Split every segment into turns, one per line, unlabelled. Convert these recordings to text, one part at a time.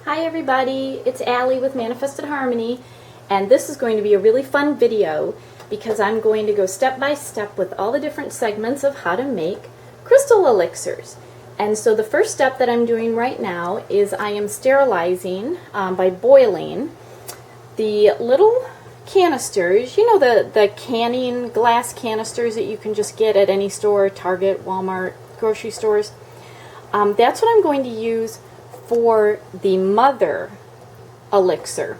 Hi everybody, it's Allie with Manifested Harmony, and this is going to be a really fun video because I'm going to go step by step with all the different segments of how to make crystal elixirs. And so the first step that I'm doing right now is I am sterilizing by boiling the little canisters, you know, the canning glass canisters that you can just get at any store, Target, Walmart, grocery stores. That's what I'm going to use for the mother elixir.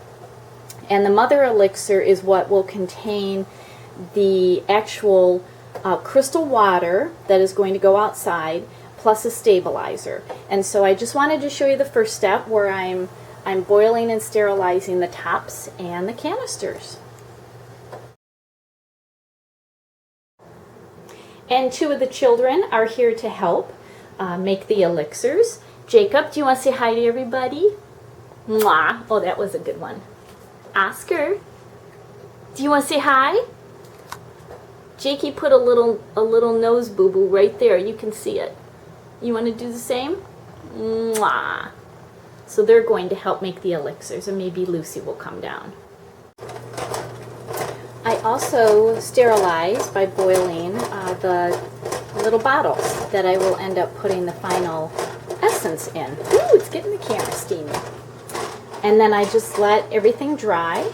And the mother elixir is what will contain the actual crystal water that is going to go outside, plus a stabilizer. And so I just wanted to show you the first step where I'm boiling and sterilizing the tops and the canisters. And two of the children are here to help make the elixirs. Jacob, do you want to say hi to everybody? Mwah. Oh, that was a good one. Oscar, do you want to say hi? Jakey put a little nose boo-boo right there. You can see it. You want to do the same? Mwah. So they're going to help make the elixirs, and maybe Lucy will come down. I also sterilize by boiling the little bottles that I will end up putting the final essence in. Ooh, it's getting the camera steamy. And then I just let everything dry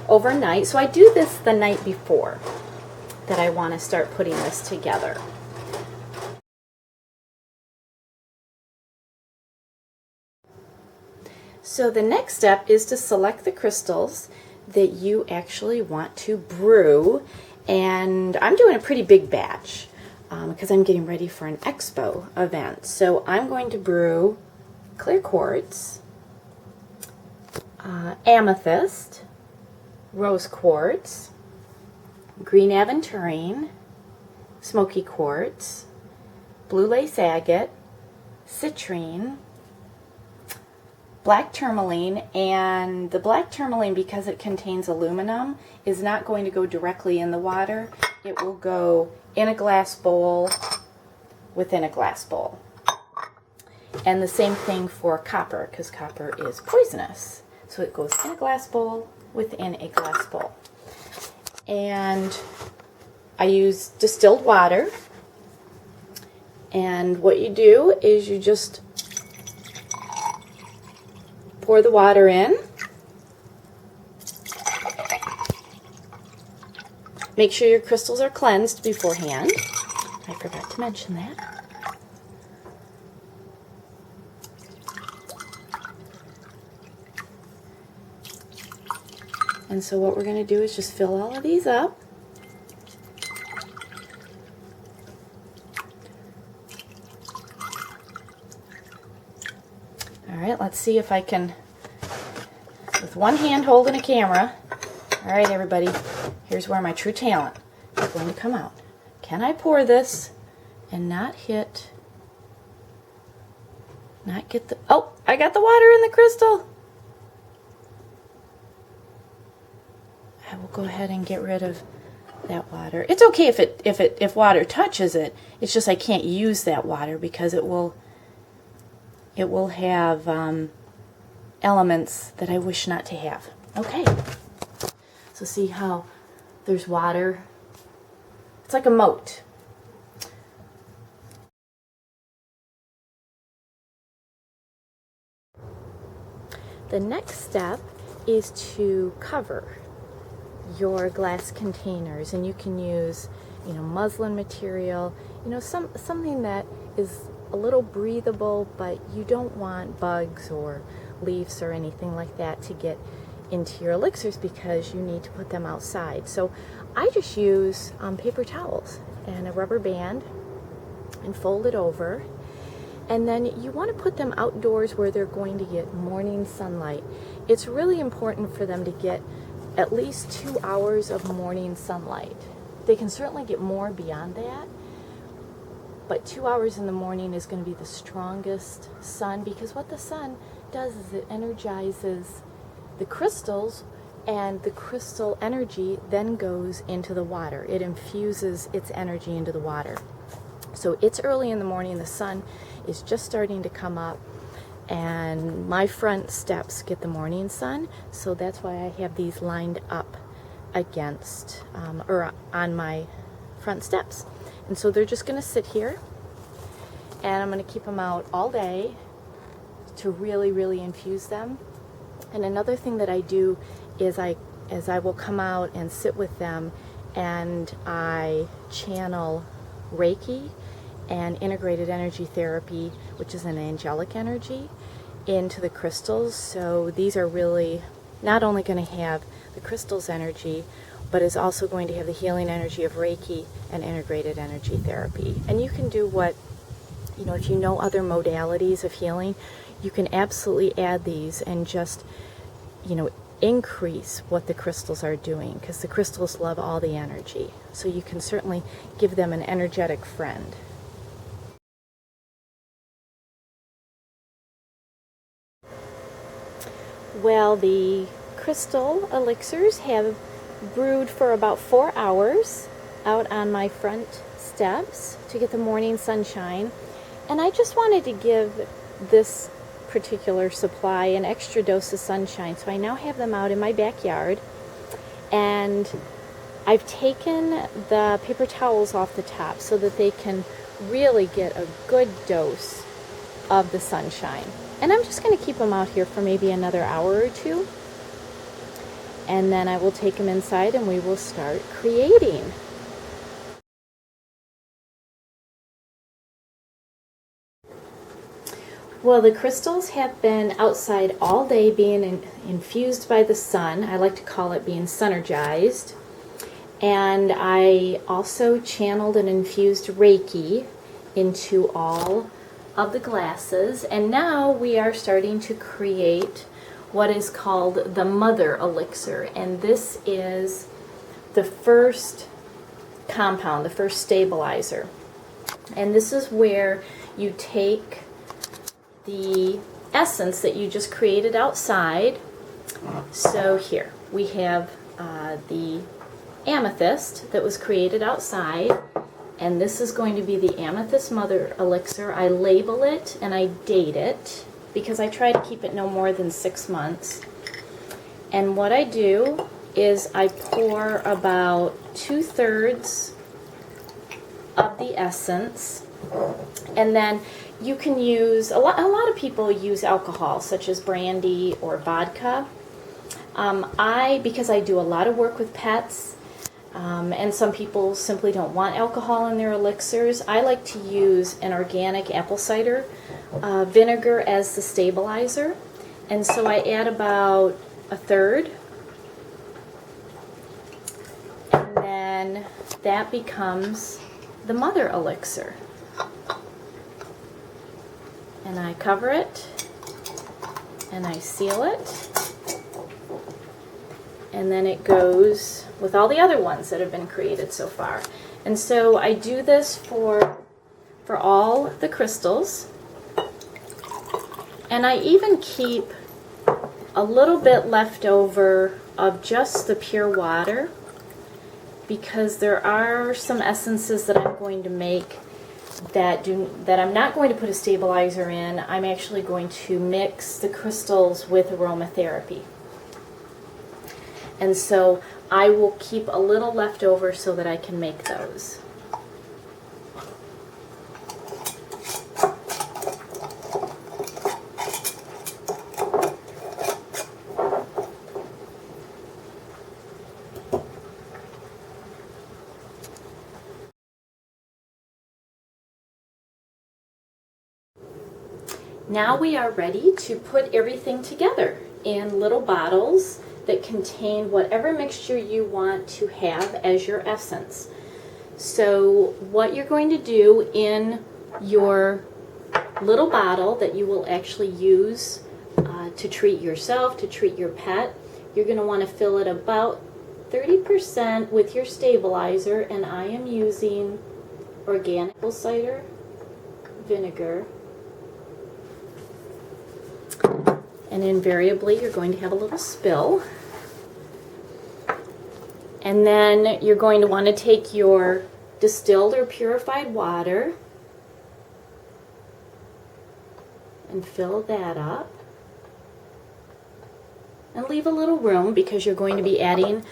overnight. So I do this the night before that I want to start putting this together. So the next step is to select the crystals that you actually want to brew. And I'm doing a pretty big batch because I'm getting ready for an expo event. So I'm going to brew clear quartz, amethyst, rose quartz, green aventurine, smoky quartz, blue lace agate, citrine, black tourmaline. And the black tourmaline, because it contains aluminum, is not going to go directly in the water. It will go in a glass bowl within a glass bowl. And the same thing for copper, because copper is poisonous. So it goes in a glass bowl within a glass bowl. And I use distilled water. And what you do is you just pour the water in. Make sure your crystals are cleansed beforehand. I forgot to mention that. And so what we're going to do is just fill all of these up. All right, let's see if I can, with one hand holding a camera. All right, everybody, here's where my true talent is going to come out. Can I pour this and not get the, oh, I got the water in the crystal. I will go ahead and get rid of that water. It's okay if water touches it. It's just I can't use that water because it will have elements that I wish not to have. Okay. So see how there's water? It's like a moat. The next step is to cover your glass containers, and you can use, you know, muslin material, you know, something that is a little breathable, but you don't want bugs or leaves or anything like that to get into your elixirs because you need to put them outside. So I just use paper towels and a rubber band and fold it over. And then you want to put them outdoors where they're going to get morning sunlight. It's really important for them to get at least 2 hours of morning sunlight. They can certainly get more beyond that, but 2 hours in the morning is going to be the strongest sun, because what the sun does is it energizes the crystals, and the crystal energy then goes into the water. It infuses its energy into the water. So it's early in the morning, the sun is just starting to come up. and my front steps get the morning sun, so that's why I have these lined up against or on my front steps. And so they're just going to sit here, and I'm going to keep them out all day to really infuse them. And another thing that I do is I will come out and sit with them, and I channel Reiki and integrated energy therapy, which is an angelic energy, into the crystals. So these are really not only going to have the crystals energy, but is also going to have the healing energy of Reiki and integrated energy therapy. And you can do what, you know, if you know other modalities of healing, you can absolutely add these and just, you know, increase what the crystals are doing, because the crystals love all the energy. So you can certainly give them an energetic friend. Well, the crystal elixirs have brewed for about 4 hours out on my front steps to get the morning sunshine, and I just wanted to give this particular supply an extra dose of sunshine. So I now have them out in my backyard, and I've taken the paper towels off the top so that they can really get a good dose of the sunshine. And I'm just going to keep them out here for maybe another hour or two, and then I will take them inside and we will start creating. Well, the crystals have been outside all day being infused by the sun. I like to call it being sunergized. And I also channeled and infused Reiki into all of the glasses. And now we are starting to create what is called the Mother Elixir. And this is the first compound, the first stabilizer. And this is where you take the essence that you just created outside. So here we have the amethyst that was created outside, and this is going to be the Amethyst Mother Elixir. I label it and I date it because I try to keep it no more than 6 months. And what I do is I pour about 2/3 of the essence, and then you can use, a lot of people use alcohol, such as brandy or vodka. Because I do a lot of work with pets, and some people simply don't want alcohol in their elixirs, I like to use an organic apple cider vinegar as the stabilizer. And so I add about 1/3, and then that becomes the Mother Elixir. And I cover it, and I seal it, and then it goes with all the other ones that have been created so far. And so I do this for all the crystals, and I even keep a little bit left over of just the pure water, because there are some essences that I'm going to make that I'm not going to put a stabilizer in. I'm actually going to mix the crystals with aromatherapy. And so I will keep a little left over so that I can make those. Now we are ready to put everything together in little bottles that contain whatever mixture you want to have as your essence. So what you're going to do in your little bottle that you will actually use to treat yourself, to treat your pet, you're going to want to fill it about 30% with your stabilizer, and I am using organic apple cider vinegar. And invariably you're going to have a little spill. And then you're going to want to take your distilled or purified water, and fill that up. And leave a little room because you're going to be adding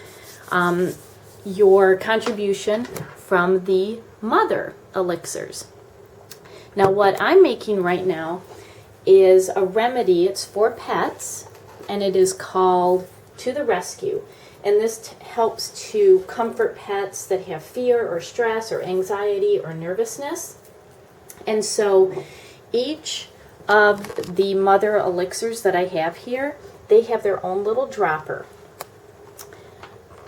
your contribution from the mother elixirs. Now what I'm making right now is a remedy. It's for pets, and it is called To the Rescue. And this helps to comfort pets that have fear or stress or anxiety or nervousness. And so each of the mother elixirs that I have here, they have their own little dropper.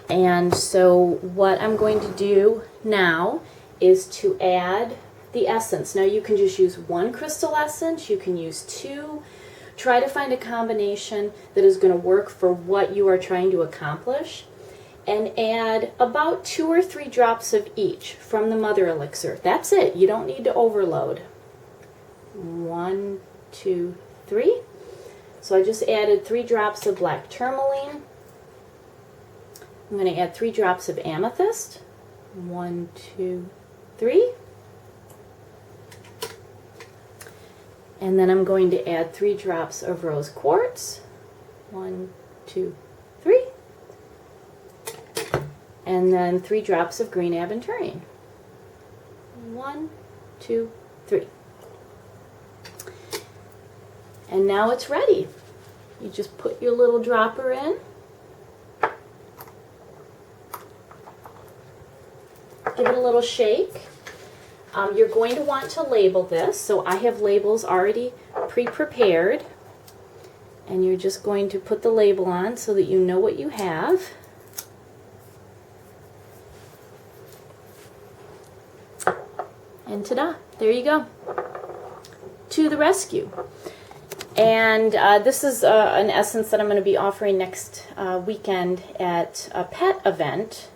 And so what I'm going to do now is to add the essence. Now you can just use one crystal essence, you can use two. Try to find a combination that is going to work for what you are trying to accomplish. And add about 2 or 3 drops of each from the mother elixir. That's it. You don't need to overload. 1, 2, 3. So I just added 3 drops of black tourmaline. I'm going to add 3 drops of amethyst. 1, 2, 3. And then I'm going to add 3 drops of rose quartz. 1, 2, 3. And then 3 drops of green aventurine. 1, 2, 3. And now it's ready. You just put your little dropper in. Give it a little shake. You're going to want to label this, so I have labels already pre-prepared. And you're just going to put the label on so that you know what you have. And ta-da, there you go. To the rescue. And this is an essence that I'm going to be offering next weekend at a pet event.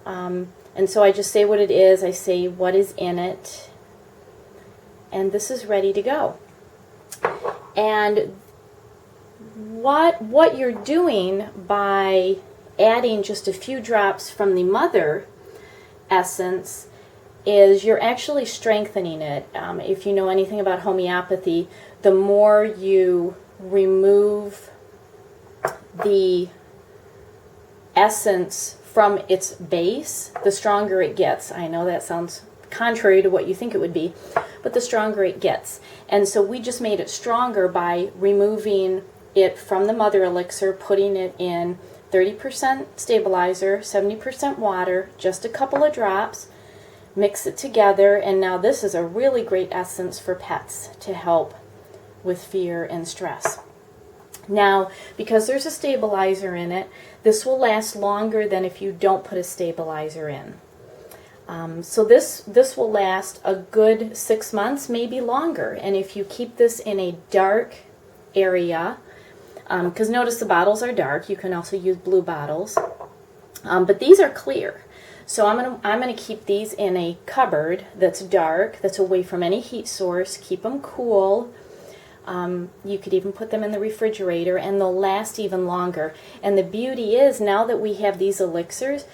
And so I just say what it is, I say what is in it, and this is ready to go. And what you're doing by adding just a few drops from the mother essence is you're actually strengthening it. If you know anything about homeopathy, the more you remove the essence from its base, the stronger it gets. I know that sounds contrary to what you think it would be, but the stronger it gets. And so we just made it stronger by removing it from the mother elixir, putting it in 30% stabilizer, 70% water, just a couple of drops, mix it together, and now this is a really great essence for pets to help with fear and stress. Now, because there's a stabilizer in it, this will last longer than if you don't put a stabilizer in. So this will last a good 6 months, maybe longer. And if you keep this in a dark area, because notice the bottles are dark, you can also use blue bottles, but these are clear. So I'm gonna keep these in a cupboard that's dark, that's away from any heat source. Keep them cool. You could even put them in the refrigerator and they'll last even longer. And the beauty is, now that we have these elixirs,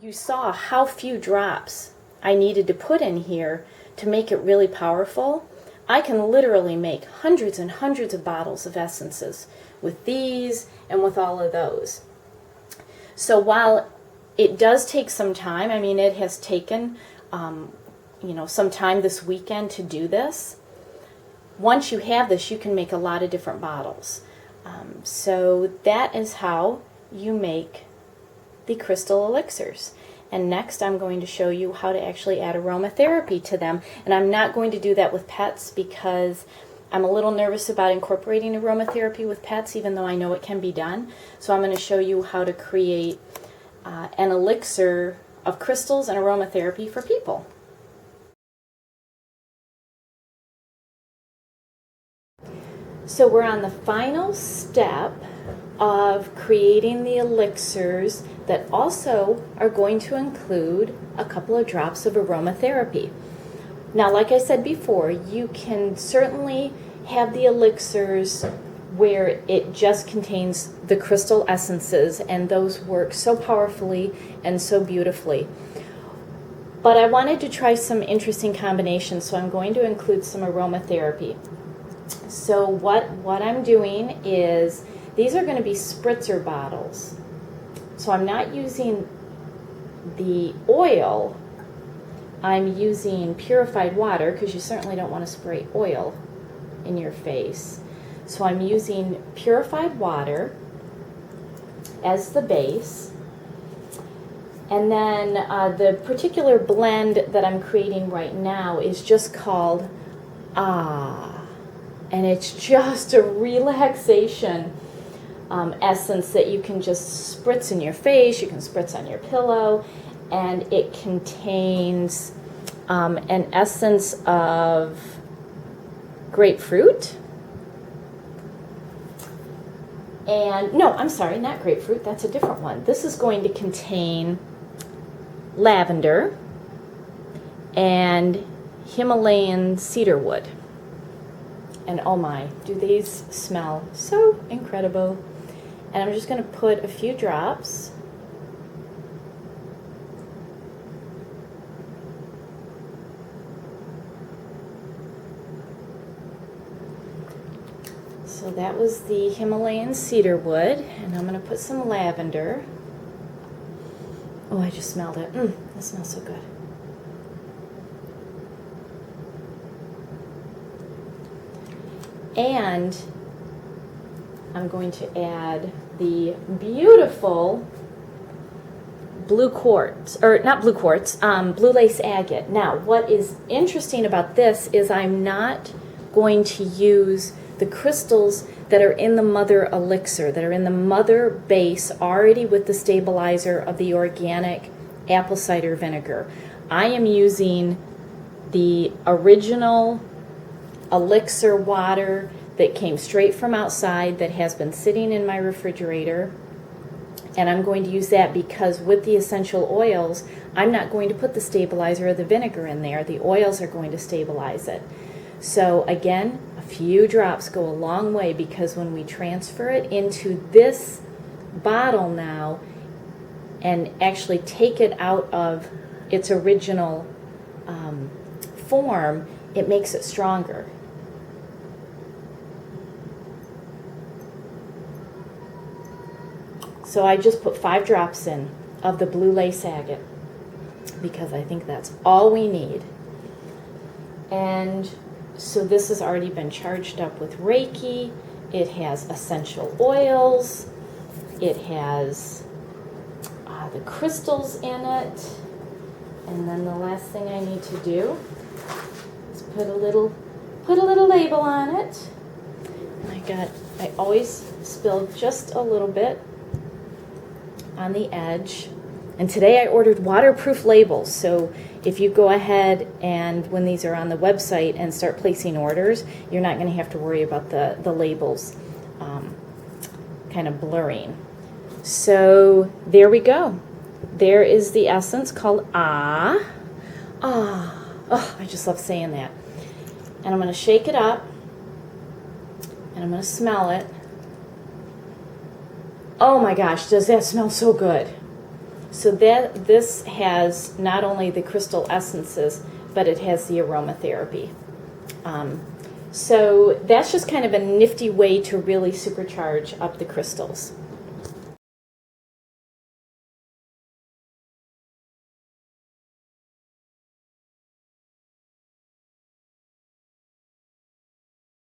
you saw how few drops I needed to put in here to make it really powerful. I can literally make hundreds and hundreds of bottles of essences with these and with all of those. So while it does take some time, I mean, it has taken some time this weekend to do this. Once you have this, you can make a lot of different bottles. So that is how you make the crystal elixirs. And next I'm going to show you how to actually add aromatherapy to them. And I'm not going to do that with pets because I'm a little nervous about incorporating aromatherapy with pets, even though I know it can be done. So I'm going to show you how to create an elixir of crystals and aromatherapy for people. So we're on the final step of creating the elixirs that also are going to include a couple of drops of aromatherapy. Now, like I said before, you can certainly have the elixirs where it just contains the crystal essences, and those work so powerfully and so beautifully. But I wanted to try some interesting combinations, so I'm going to include some aromatherapy. So what I'm doing is, these are going to be spritzer bottles. So I'm not using the oil, I'm using purified water, because you certainly don't want to spray oil in your face. So I'm using purified water as the base. And then the particular blend that I'm creating right now is just called Ahhh. And it's just a relaxation essence that you can just spritz in your face, you can spritz on your pillow, and it contains an essence of grapefruit. And no, I'm sorry, not grapefruit, that's a different one. This is going to contain lavender and Himalayan cedarwood. And oh my, do these smell so incredible. And I'm just going to put a few drops. So that was the Himalayan cedarwood, and I'm going to put some lavender. Oh, I just smelled it. That smells so good. And I'm going to add the beautiful blue quartz, or not blue quartz, blue lace agate. Now, what is interesting about this is I'm not going to use the crystals that are in the mother elixir, that are in the mother base already with the stabilizer of the organic apple cider vinegar. I am using the original elixir water that came straight from outside, that has been sitting in my refrigerator, and I'm going to use that because with the essential oils, I'm not going to put the stabilizer or the vinegar in there. The oils are going to stabilize it. So again, a few drops go a long way, because when we transfer it into this bottle now and actually take it out of its original form, it makes it stronger. So I just put 5 drops in of the blue lace agate, because I think that's all we need. And so this has already been charged up with Reiki. It has essential oils. It has the crystals in it. And then the last thing I need to do is put a little label on it. I always spill just a little bit on the edge. And today I ordered waterproof labels, so if you go ahead and when these are on the website and start placing orders, you're not going to have to worry about the labels kind of blurring. So there we go. There is the essence called Ahhh. Oh, I just love saying that. And I'm going to shake it up, and I'm going to smell it. Oh my gosh, does that smell so good. So this has not only the crystal essences, but it has the aromatherapy. So that's just kind of a nifty way to really supercharge up the crystals.